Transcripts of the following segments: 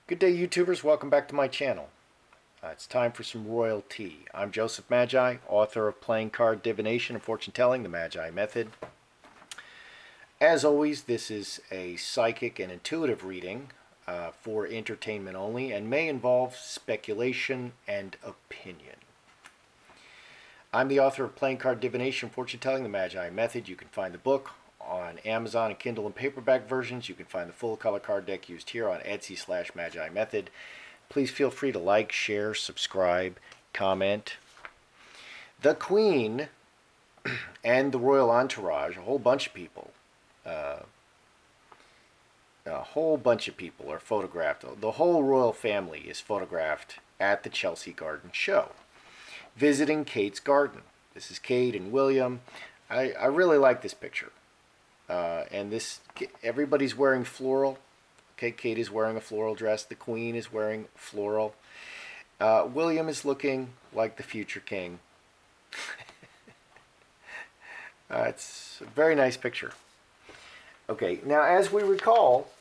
Good day, YouTubers. Welcome back to my channel. It's time for some royal tea. I'm Joseph Magi, author of Playing Card Divination and Fortune Telling, the Magi Method. As always, this is a psychic and intuitive reading for entertainment only and may involve speculation and opinion. I'm the author of Playing Card Divination and Fortune Telling, the Magi Method. You can find the book on Amazon and Kindle and paperback versions. You can find the full color card deck used here on Etsy/Magi Method. Please feel free to like, share, subscribe, comment. The Queen and the royal entourage, a whole bunch of people, are photographed. The whole royal family is photographed at the Chelsea Garden show, visiting Kate's garden. This is Kate and William. I really like this picture. And everybody's wearing floral. Okay, Kate is wearing a floral dress. The Queen is wearing floral. William is looking like the future king. It's a very nice picture. Okay, now as we recall,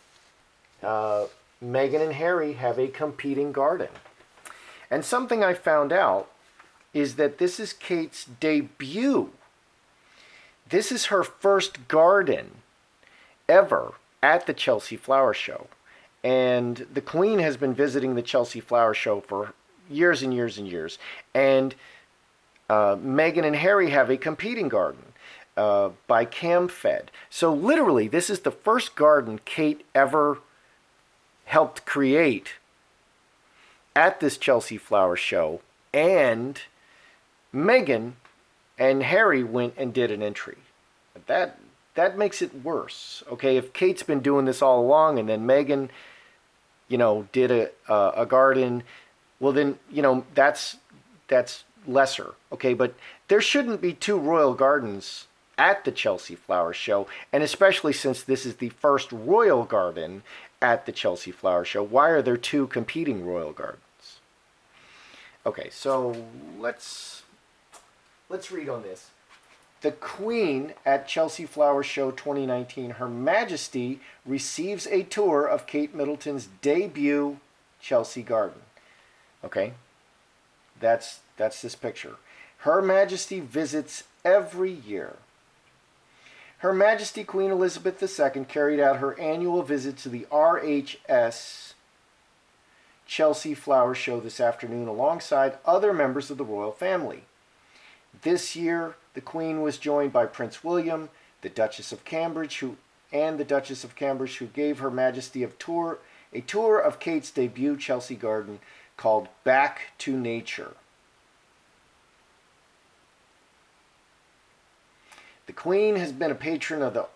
Meghan and Harry have a competing garden. And something I found out is that this is Kate's debut. This is her first garden ever at the Chelsea Flower Show. And the Queen has been visiting the Chelsea Flower Show for years and years and years. And Meghan and Harry have a competing garden by CamFed. So literally, this is the first garden Kate ever helped create at this Chelsea Flower Show. And Meghan and Harry went and did an entry. That makes it worse. Okay, if Kate's been doing this all along and then Meghan, did a garden, well then, that's lesser. Okay, but there shouldn't be two royal gardens at the Chelsea Flower Show, and especially since this is the first royal garden at the Chelsea Flower Show, why are there two competing royal gardens? Okay, so let's read on this. The Queen at Chelsea Flower Show 2019, Her Majesty receives a tour of Kate Middleton's debut Chelsea Garden. Okay, that's this picture. Her Majesty visits every year. Her Majesty Queen Elizabeth II carried out her annual visit to the RHS Chelsea Flower Show this afternoon alongside other members of the royal family. This year, the Queen was joined by Prince William, the Duchess of Cambridge, who gave Her Majesty a tour of Kate's debut Chelsea Garden called Back to Nature. The Queen has been a patron of the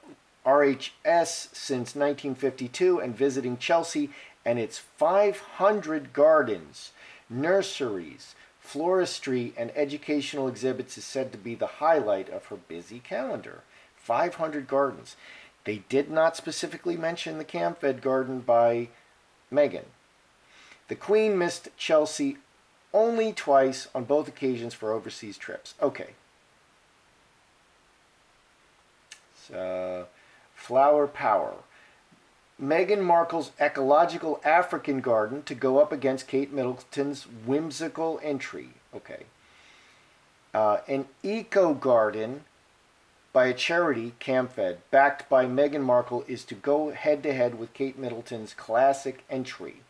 RHS since 1952 and visiting Chelsea and its 500 gardens, nurseries, floristry, and educational exhibits is said to be the highlight of her busy calendar. 500 gardens. They did not specifically mention the CamFed garden by Meghan. The Queen missed Chelsea only twice on both occasions for overseas trips. Okay. Flower power. Meghan Markle's ecological African garden to go up against Kate Middleton's whimsical entry. Okay. An eco garden by a charity, CamFed, backed by Meghan Markle, is to go head-to-head with Kate Middleton's classic entry.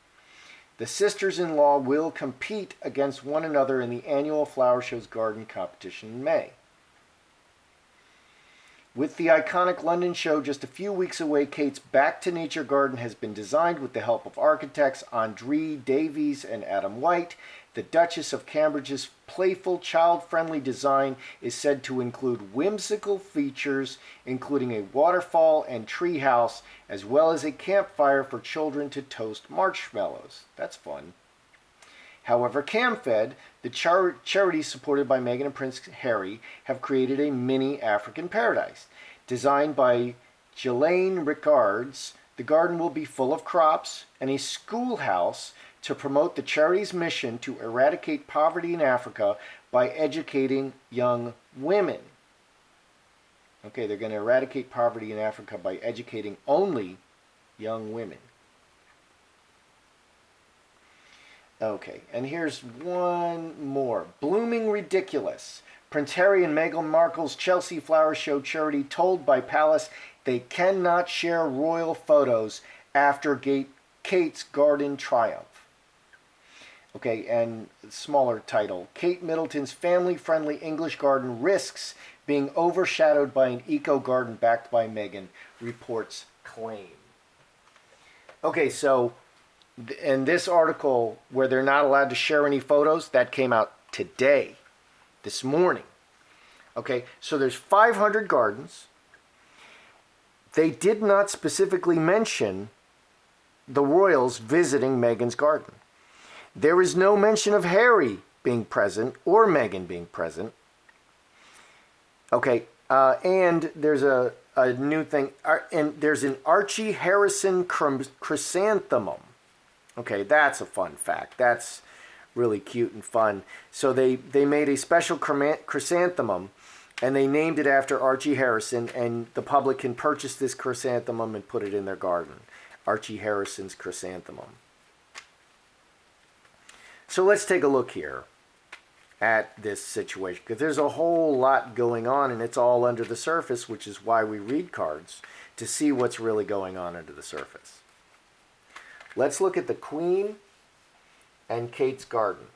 The sisters-in-law will compete against one another in the annual Flower Show's garden competition in May. With the iconic London show just a few weeks away, Kate's Back to Nature garden has been designed with the help of architects Andre Davies and Adam White. The Duchess of Cambridge's playful, child-friendly design is said to include whimsical features, including a waterfall and treehouse, as well as a campfire for children to toast marshmallows. That's fun. However, CamFed, the charity supported by Meghan and Prince Harry, have created a mini African paradise. Designed by Ghislaine Rickards, the garden will be full of crops and a schoolhouse to promote the charity's mission to eradicate poverty in Africa by educating young women. Okay, they're going to eradicate poverty in Africa by educating only young women. Okay, and here's one more. Blooming Ridiculous. Prince Harry and Meghan Markle's Chelsea Flower Show charity told by Palace they cannot share royal photos after Kate's garden triumph. Okay, and smaller title. Kate Middleton's family-friendly English garden risks being overshadowed by an eco-garden backed by Meghan, reports claim. Okay, so in this article where they're not allowed to share any photos, that came out today, this morning. Okay, so there's 500 gardens. They did not specifically mention the royals visiting Meghan's garden. There is no mention of Harry being present or Meghan being present. Okay, and there's a new thing, and there's an Archie Harrison chrysanthemum. Okay, that's a fun fact. That's really cute and fun. So they made a special chrysanthemum, and they named it after Archie Harrison, and the public can purchase this chrysanthemum and put it in their garden. Archie Harrison's chrysanthemum. So let's take a look here at this situation, because there's a whole lot going on, and it's all under the surface, which is why we read cards, to see what's really going on under the surface. Let's look at the Queen and Kate's garden.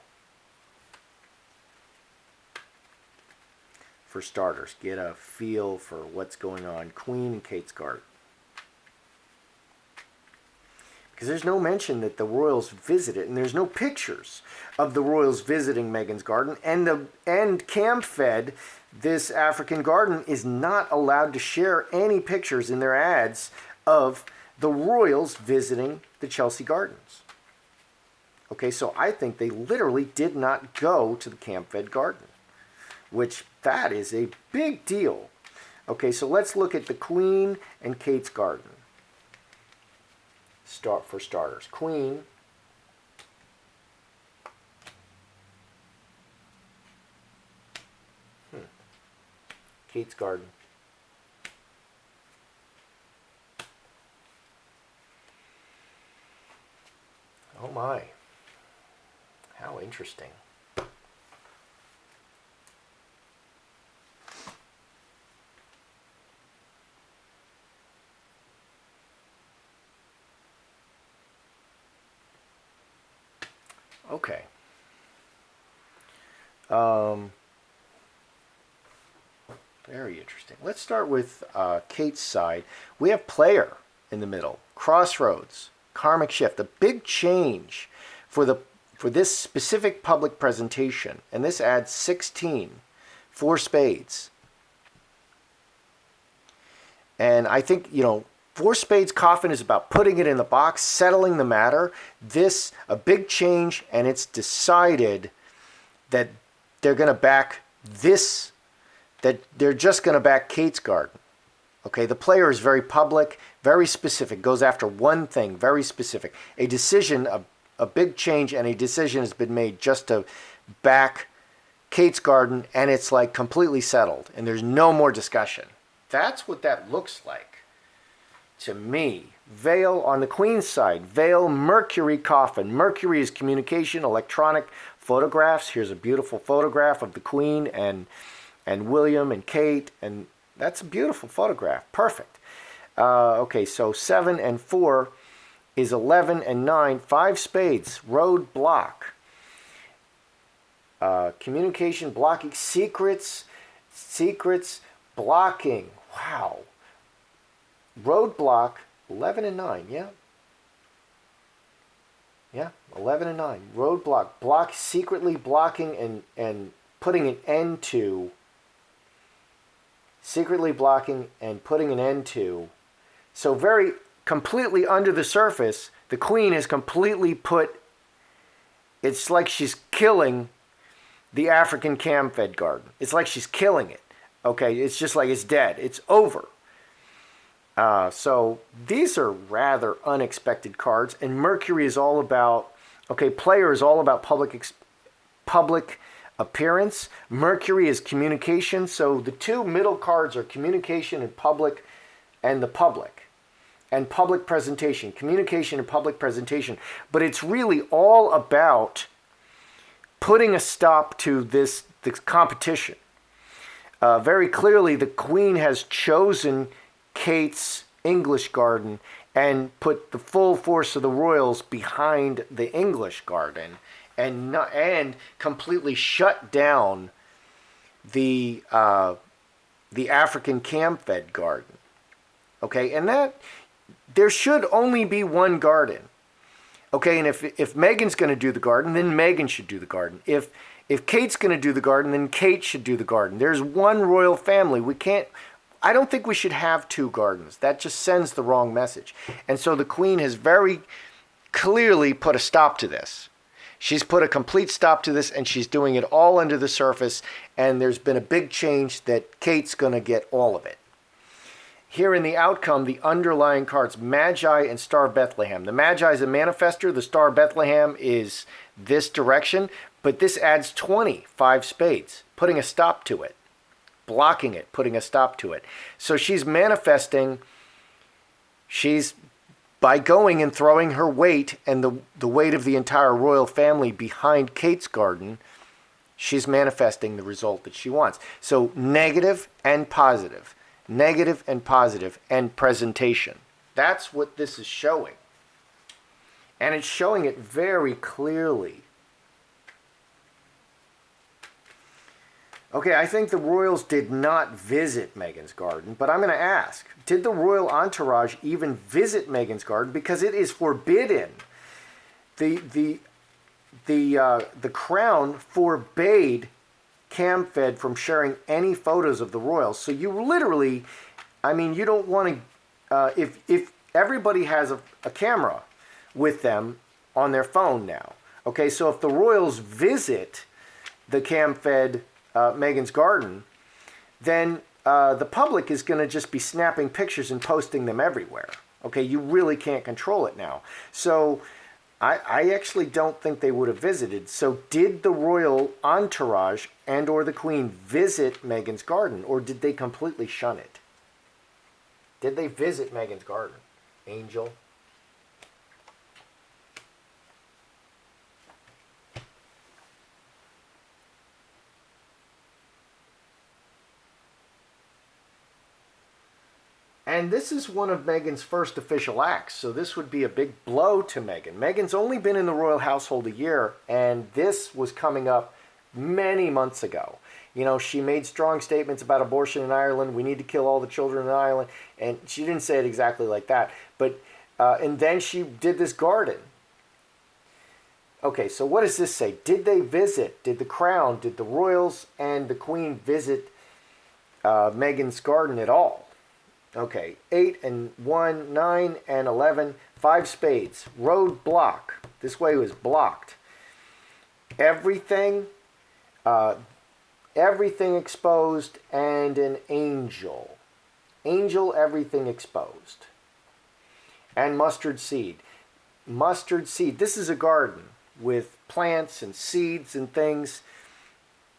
For starters, get a feel for what's going on. Queen and Kate's garden. Because there's no mention that the royals visited, and there's no pictures of the royals visiting Meghan's garden, and Cam Fed, this African garden, is not allowed to share any pictures in their ads of the royals visiting the Chelsea Gardens. Okay, so I think they literally did not go to the Cam Fed garden, which that is a big deal. Okay, so let's look at the Queen and Kate's garden. For starters, Queen. Kate's garden. Oh my. How interesting. Okay. Very interesting. Let's start with Kate's side. We have player in the middle. Crossroads. Karmic shift. A big change for this specific public presentation. And this adds 16. 4 spades. And I think, 4 spades coffin is about putting it in the box, settling the matter. This, a big change, and it's decided that they're going to back this, that they're just going to back Kate's garden. Okay, the player is very public, very specific, goes after one thing, very specific. A decision, a big change, and a decision has been made just to back Kate's garden, and it's like completely settled, and there's no more discussion. That's what that looks like. To me, Veil on the Queen's side, Veil, Mercury coffin. Mercury is communication, electronic photographs. Here's a beautiful photograph of the Queen and William and Kate, and that's a beautiful photograph. Perfect. Okay, so 7 and 4 is 11 and 9. 5 spades, road block. Communication, blocking, secrets, blocking. Wow. Roadblock, 11 and 9, yeah? Yeah, 11 and 9. Roadblock, secretly blocking and putting an end to. Secretly blocking and putting an end to. So very completely under the surface, the Queen has completely put, it's like she's killing the African cam-fed garden. It's like she's killing it. Okay, it's just like it's dead. It's over. So these are rather unexpected cards, and Mercury is all about, player is all about public appearance. Mercury is communication, so the two middle cards are communication and public, and the public. and public presentation, communication and public presentation. But it's really all about putting a stop to this competition. Very clearly, the Queen has chosen Kate's English garden and put the full force of the royals behind the English garden, and completely shut down the African cam-fed garden. Okay, and that there should only be one garden. Okay, and if Meghan's going to do the garden, then Meghan should do the garden. If Kate's going to do the garden, then Kate should do the garden. There's one royal family. I don't think we should have two gardens. That just sends the wrong message. And so the Queen has very clearly put a stop to this. She's put a complete stop to this, and she's doing it all under the surface, and there's been a big change that Kate's going to get all of it. Here in the outcome, the underlying cards, Magi and Star Bethlehem. The Magi is a manifester. The Star Bethlehem is this direction, but this adds 5 spades, putting a stop to it, blocking it, putting a stop to it. So she's manifesting, by going and throwing her weight and the weight of the entire royal family behind Kate's garden, she's manifesting the result that she wants. So negative and positive and presentation. That's what this is showing. And it's showing it very clearly. Okay, I think the royals did not visit Meghan's garden, but I'm going to ask, did the royal entourage even visit Meghan's garden? Because it is forbidden. The Crown forbade cam-fed from sharing any photos of the royals. So you literally, you don't want to, if everybody has a camera with them on their phone now. Okay, so if the royals visit the cam-fed Meghan's garden, then the public is going to just be snapping pictures and posting them everywhere. Okay, you really can't control it now. So I actually don't think they would have visited. So did the royal entourage and or the Queen visit Meghan's garden, or did they completely shun it? Did they visit Meghan's garden? Angel? And this is one of Meghan's first official acts, so this would be a big blow to Meghan. Meghan's only been in the royal household a year, and this was coming up many months ago. You know, she made strong statements about abortion in Ireland. We need to kill all the children in Ireland. And she didn't say it exactly like that. But and then she did this garden. Okay, so what does this say? Did they visit? Did the Crown, did the royals and the Queen visit Meghan's garden at all? Okay, 8 and 1, 9 and 11, 5 spades. Road block. This way was blocked. Everything exposed, and an angel. Angel, everything exposed. And mustard seed. Mustard seed. This is a garden with plants and seeds and things.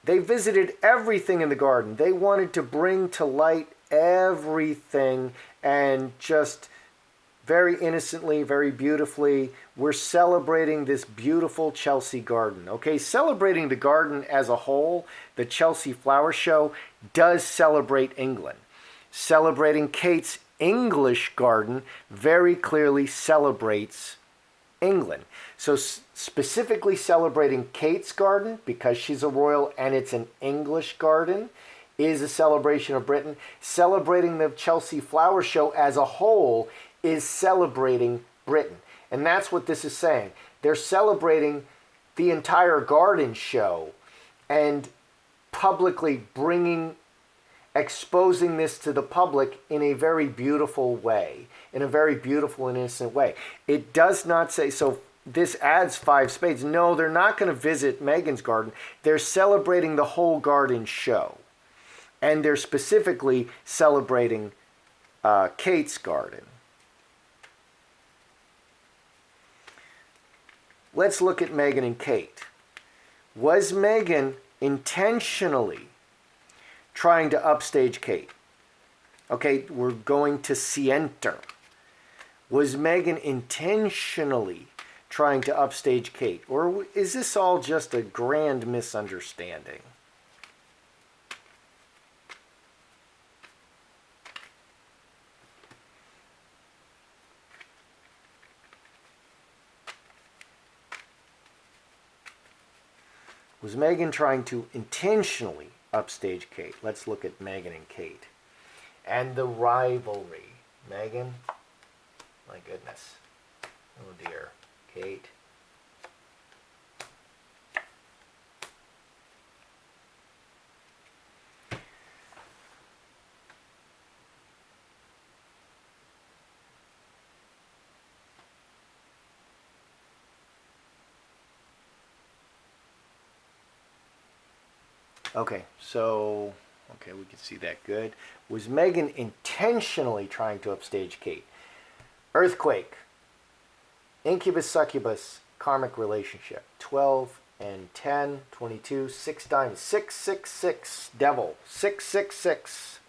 They visited everything in the garden. They wanted to bring to light everything, and just very innocently, very beautifully, we're celebrating this beautiful Chelsea garden. Okay, celebrating the garden as a whole, the Chelsea Flower Show does celebrate England. Celebrating Kate's English garden very clearly celebrates England. So specifically celebrating Kate's garden, because she's a royal and it's an English garden, is a celebration of Britain. Celebrating the Chelsea Flower Show as a whole is celebrating Britain. And that's what this is saying. They're celebrating the entire garden show and publicly exposing this to the public in a very beautiful way, in a very beautiful and innocent way. It does not say, so this adds 5 spades. No, they're not going to visit Meghan's garden. They're celebrating the whole garden show. And they're specifically celebrating Kate's garden. Let's look at Meghan and Kate. Was Meghan intentionally trying to upstage Kate? Okay, we're going to Sienter. Was Meghan intentionally trying to upstage Kate? Or is this all just a grand misunderstanding? Was Meghan trying to intentionally upstage Kate? Let's look at Meghan and Kate. And the rivalry. Meghan, my goodness. Oh dear. Kate. Okay, so, okay, we can see that good. Was Meghan intentionally trying to upstage Kate? Earthquake. Incubus, succubus, karmic relationship. 12 and 10, 22, 6 diamonds. 666, devil. 666.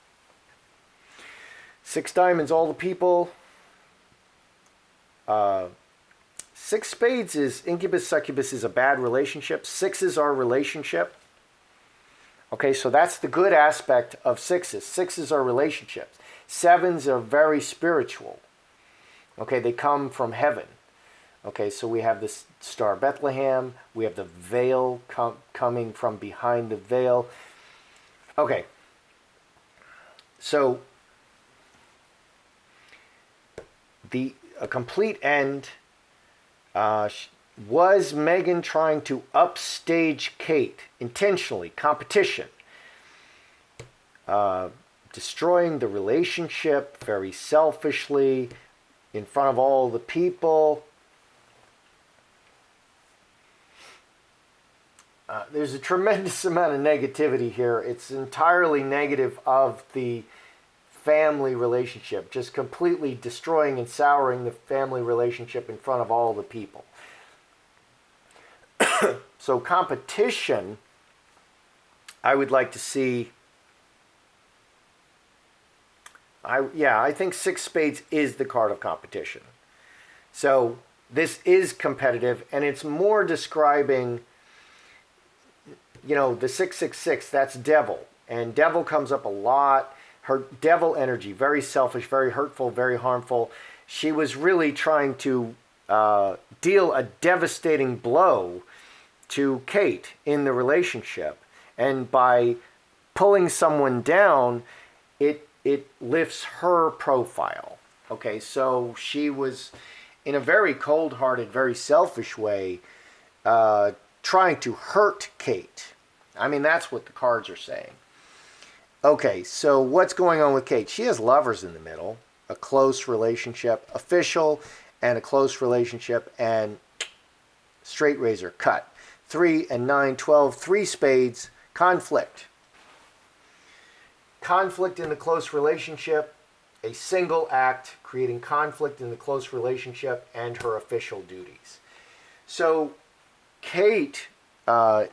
6 diamonds, all the people. 6 spades is incubus, succubus is a bad relationship. 6 is our relationship. Okay, so that's the good aspect of 6s. 6s are relationships. 7s are very spiritual. Okay, they come from heaven. Okay, so we have this Star Bethlehem. We have the veil coming from behind the veil. Okay, so a complete end. Was Meghan trying to upstage Kate intentionally? Competition. Destroying the relationship very selfishly in front of all the people. There's a tremendous amount of negativity here. It's entirely negative of the family relationship. Just completely destroying and souring the family relationship in front of all the people. So competition, I would like to see. I think 6 spades is the card of competition. So this is competitive, and it's more describing, the 666, that's devil. And devil comes up a lot. Her devil energy, very selfish, very hurtful, very harmful. She was really trying to deal a devastating blow to Kate in the relationship. And by pulling someone down, it lifts her profile. Okay, so she was, in a very cold-hearted, very selfish way, trying to hurt Kate. I mean, that's what the cards are saying. Okay, so what's going on with Kate? She has lovers in the middle, a close relationship, official, and a close relationship, and straight razor, cut. 3 and 9, 12, 3 spades, conflict. Conflict in the close relationship, a single act creating conflict in the close relationship, and her official duties. So Kate, I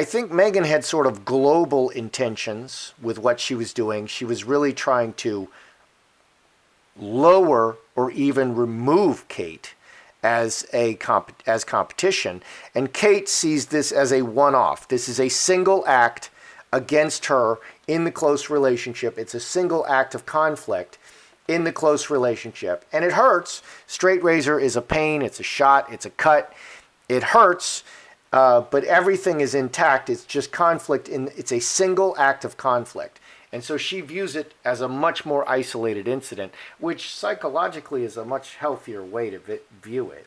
think Meghan had sort of global intentions with what she was doing. She was really trying to lower or even remove Kate as competition, and Kate sees this as a one-off. This is a single act against her in the close relationship. It's a single act of conflict in the close relationship, and it hurts. Straight razor is a pain. It's a shot. It's a cut. It hurts, but everything is intact. It's just conflict. It's a single act of conflict. And so she views it as a much more isolated incident, which psychologically is a much healthier way to view it.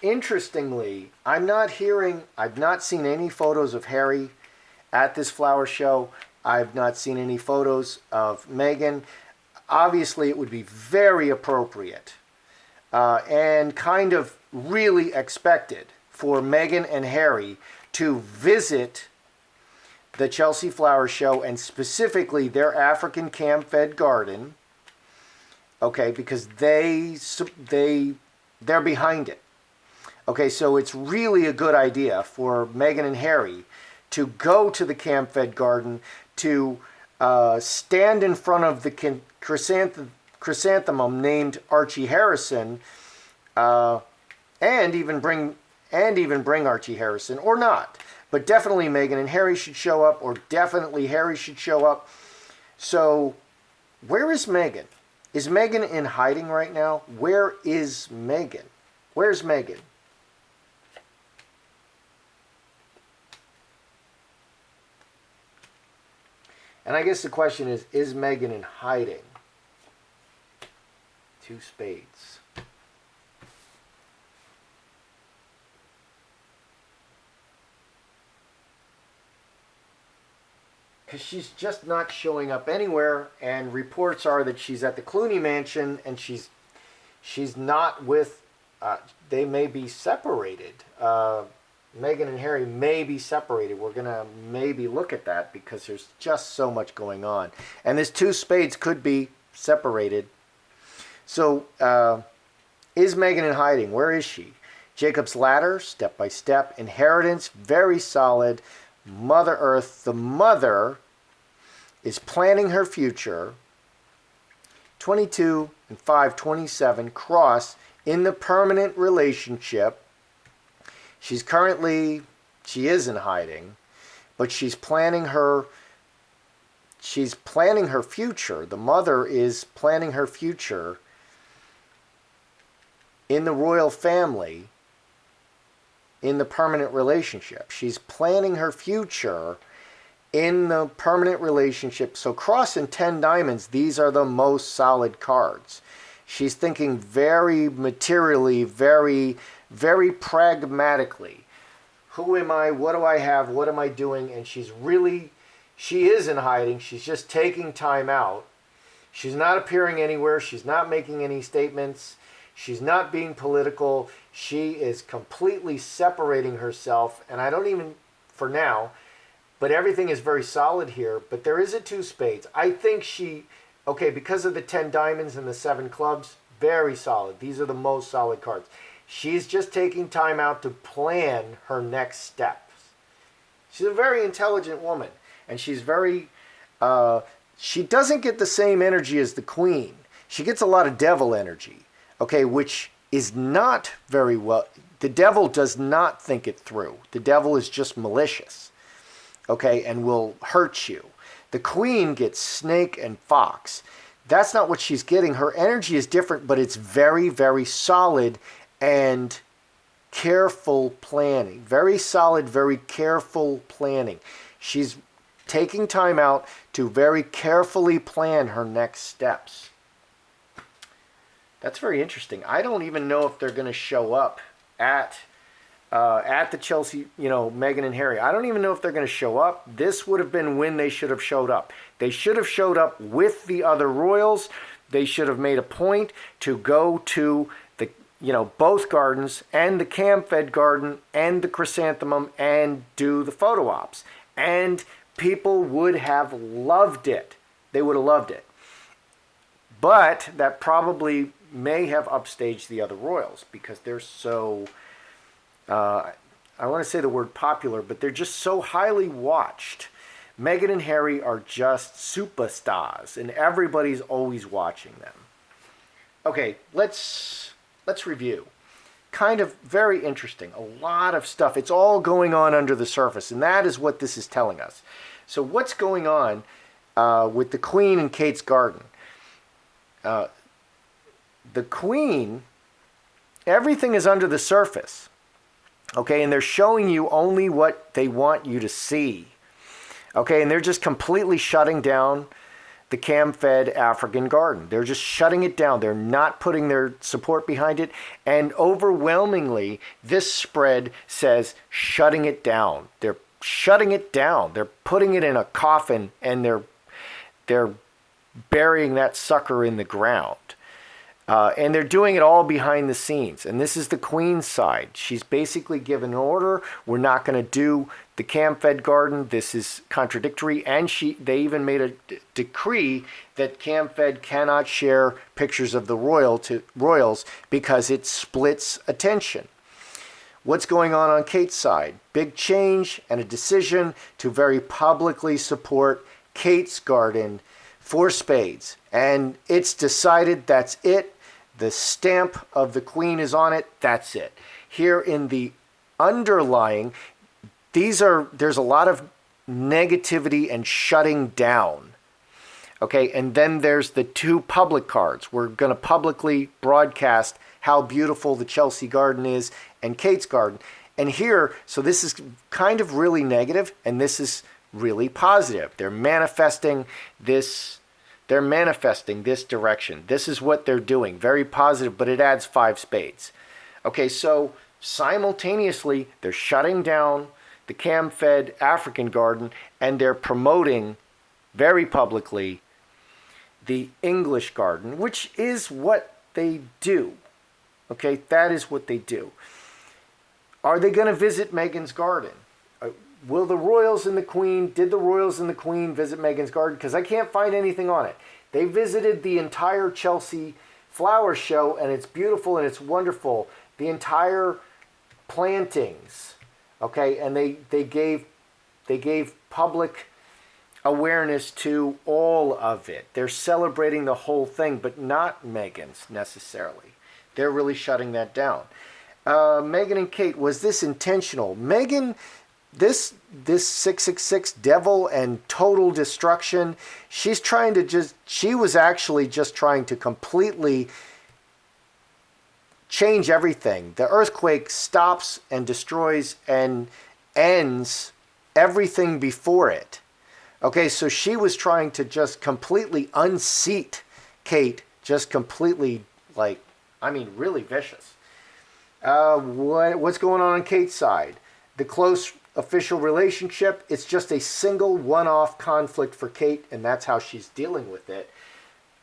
Interestingly, I've not seen any photos of Harry at this flower show. I've not seen any photos of Meghan. Obviously, it would be very appropriate and kind of really expected for Meghan and Harry to visit the Chelsea Flower Show, and specifically their African cam-fed garden, okay, because they're behind it. Okay, so it's really a good idea for Meghan and Harry to go to the camp-fed garden, to stand in front of the chrysanthemum named Archie Harrison, and even bring Archie Harrison, or not. But definitely Meghan and Harry should show up, or definitely Harry should show up. So, where is Meghan? Is Meghan in hiding right now? Where is Meghan? Where's Meghan? And I guess the question is Meghan in hiding? Two spades. Because she's just not showing up anywhere, and reports are that she's at the Clooney mansion, and she's not with, they may be separated. Meghan and Harry may be separated. We're going to maybe look at that because there's just so much going on. And this two spades could be separated. So, is Meghan in hiding? Where is she? Jacob's ladder, step by step. Inheritance, very solid. Mother Earth, the mother, is planning her future. 22 and 5, 27, cross in the permanent relationship. She is in hiding, but she's planning her future. The mother is planning her future in the royal family, in the permanent relationship. She's planning her future in the permanent relationship. So cross and 10 diamonds, these are the most solid cards. She's thinking very materially, very, very pragmatically. Who am I? What do I have? What am I doing? And she is in hiding. She's just taking time out. She's not appearing anywhere. She's not making any statements. She's not being political. She is completely separating herself. And I don't even, for now, but everything is very solid here. But there is a two spades. I think because of the 10 diamonds and the 7 clubs, very solid. These are the most solid cards. She's just taking time out to plan her next steps. She's a very intelligent woman. And she's very, she doesn't get the same energy as the queen. She gets a lot of devil energy. Okay, which is not very well. The devil does not think it through. The devil is just malicious, okay, and will hurt you. The queen gets snake and fox. That's not what she's getting. Her energy is different, but it's very, very solid and careful planning. Very solid, very careful planning. She's taking time out to very carefully plan her next steps. That's very interesting. I don't even know if they're going to show up at the Chelsea, Meghan and Harry. I don't even know if they're going to show up. This would have been when they should have showed up. They should have showed up with the other royals. They should have made a point to go to the, both gardens, and the cam-fed garden and the chrysanthemum, and do the photo ops. And people would have loved it. They would have loved it. But that probably may have upstaged the other royals because they're so, I want to say the word popular, but they're just so highly watched. Meghan and Harry are just superstars, and everybody's always watching them. Okay, let's review. Kind of very interesting. A lot of stuff. It's all going on under the surface, and that is what this is telling us. So what's going on with the Queen and Kate's garden? The Queen, everything is under the surface, okay? And they're showing you only what they want you to see, okay? And they're just completely shutting down the cam-fed African garden. They're just shutting it down. They're not putting their support behind it. And overwhelmingly, this spread says shutting it down. They're shutting it down. They're putting it in a coffin, and they're burying that sucker in the ground. And they're doing it all behind the scenes. And this is the Queen's side. She's basically given an order. We're not going to do the cam-fed garden. This is contradictory. And they even made a decree that cam-fed cannot share pictures of the royals because it splits attention. What's going on Kate's side? Big change and a decision to very publicly support Kate's garden for spades. And it's decided, that's it. The stamp of the Queen is on it. That's it. Here in the underlying, there's a lot of negativity and shutting down. Okay, and then there's the two public cards. We're going to publicly broadcast how beautiful the Chelsea garden is and Kate's garden. And here, so this is kind of really negative, and this is really positive. They're manifesting this direction. This is what they're doing. Very positive, but it adds 5 spades. Okay, so simultaneously, they're shutting down the cam-fed African garden, and they're promoting very publicly the English garden, which is what they do. Okay, that is what they do. Are they going to visit Meghan's garden? Will the royals and the Queen, did the royals and the Queen visit Meghan's garden? Because I can't find anything on it. They visited the entire Chelsea flower show, and it's beautiful and it's wonderful. The entire plantings, okay, and they gave public awareness to all of it. They're celebrating the whole thing, but not Meghan's necessarily. They're really shutting that down. Meghan and Kate, was this intentional? Meghan, this 666 devil and total destruction, she was actually just trying to completely change everything. The earthquake stops and destroys and ends everything before it. Okay, so she was trying to just completely unseat Kate, just completely, really vicious. What's going on Kate's side? The close official relationship, it's just a single one-off conflict for Kate, and that's how she's dealing with it.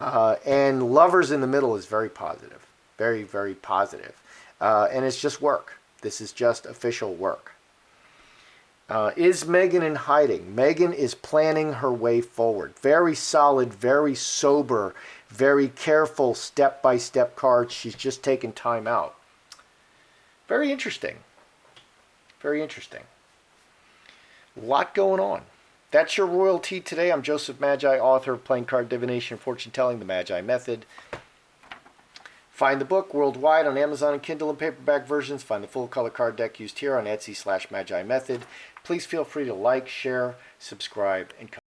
And lovers in the middle is very positive. Very, very positive. And it's just work. This is just official work. Is Meghan in hiding? Meghan is planning her way forward. Very solid, very sober, very careful, step-by-step cards. She's just taken time out. Very interesting. Very interesting. A lot going on. That's your royalty today. I'm Joseph Magi, author of Playing Card Divination, Fortune Telling, The Magi Method. Find the book worldwide on Amazon and Kindle and paperback versions. Find the full color card deck used here on Etsy/Magi Method. Please feel free to like, share, subscribe, and comment.